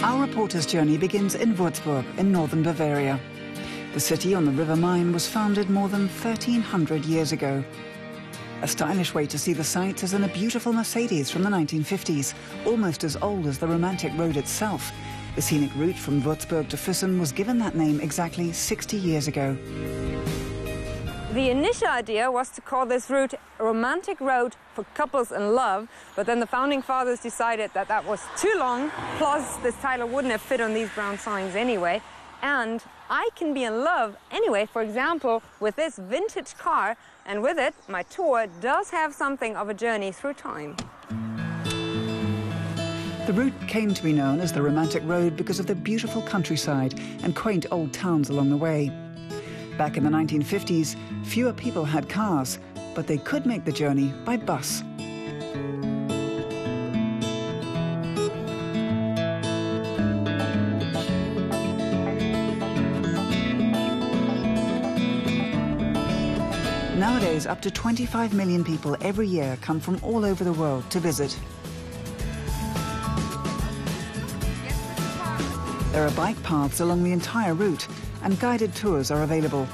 Our reporter's journey begins in Würzburg, in northern Bavaria. The city on the River Main was founded more than 1,300 years ago. A stylish way to see the sights is in a beautiful Mercedes from the 1950s, almost as old as the Romantic Road itself. The scenic route from Würzburg to Füssen was given that name exactly 60 years ago. The initial idea was to call this route Romantic Road for couples in love, but then the founding fathers decided that that was too long, plus this title wouldn't have fit on these brown signs anyway, and I can be in love anyway, for example, with this vintage car, and with it, my tour does have something of a journey through time. The route came to be known as the Romantic Road because of the beautiful countryside and quaint old towns along the way. Back in the 1950s, fewer people had cars, but they could make the journey by bus. Nowadays, up to 25 million people every year come from all over the world to visit. There are bike paths along the entire route, and guided tours are available.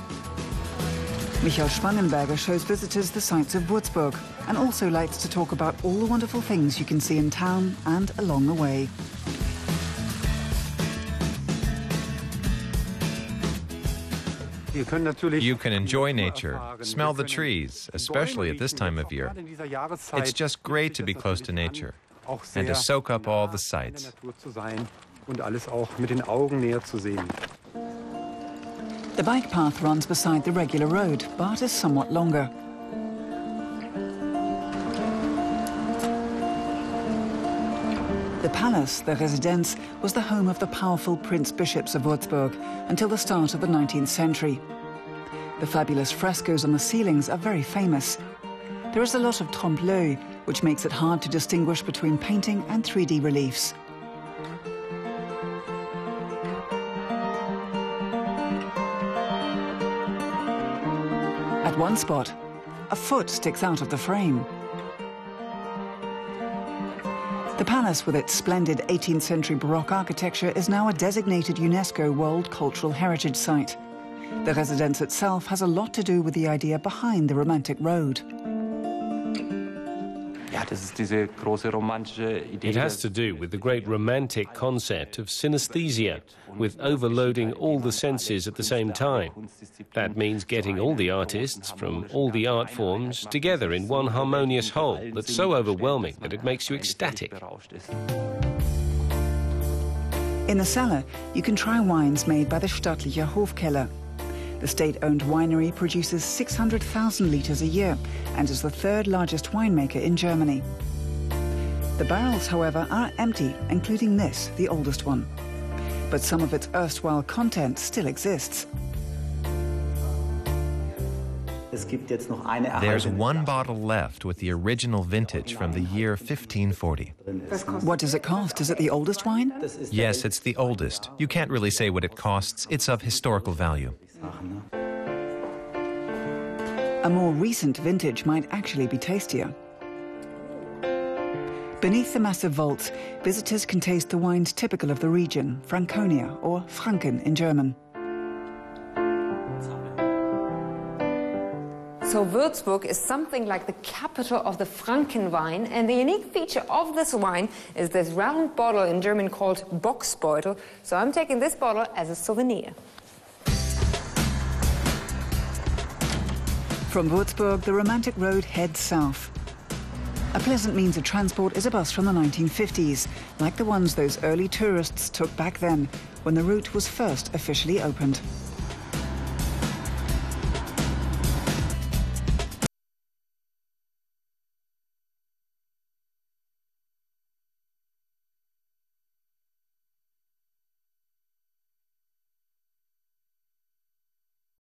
Michael Spangenberger shows visitors the sights of Würzburg and also likes to talk about all the wonderful things you can see in town and along the way. You can enjoy nature, smell the trees, especially at this time of year. It's just great to be close to nature and to soak up all the sights. The bike path runs beside the regular road, but is somewhat longer. The palace, the Residenz, was the home of the powerful prince-bishops of Würzburg until the start of the 19th century. The fabulous frescoes on the ceilings are very famous. There is a lot of trompe-l'œil, which makes it hard to distinguish between painting and 3D reliefs. At one spot, a foot sticks out of the frame. The palace, with its splendid 18th century Baroque architecture, is now a designated UNESCO World Cultural Heritage Site. The Residenz itself has a lot to do with the idea behind the Romantic Road. It has to do with the great romantic concept of synesthesia, with overloading all the senses at the same time. That means getting all the artists from all the art forms together in one harmonious whole that's so overwhelming that it makes you ecstatic. In the cellar, you can try wines made by the Staatlicher Hofkeller. The state-owned winery produces 600,000 litres a year and is the third largest winemaker in Germany. The barrels, however, are empty, including this, the oldest one. But some of its erstwhile content still exists. There's one bottle left with the original vintage from the year 1540. What does it cost? Is it the oldest wine? Yes, it's the oldest. You can't really say what it costs. It's of historical value. A more recent vintage might actually be tastier. Beneath the massive vaults, visitors can taste the wines typical of the region, Franconia, or Franken in German. So Würzburg is something like the capital of the Franken wine, and the unique feature of this wine is this round bottle, in German called Boxbeutel. So I'm taking this bottle as a souvenir. From Würzburg, the Romantic Road heads south. A pleasant means of transport is a bus from the 1950s, like the ones those early tourists took back then, when the route was first officially opened.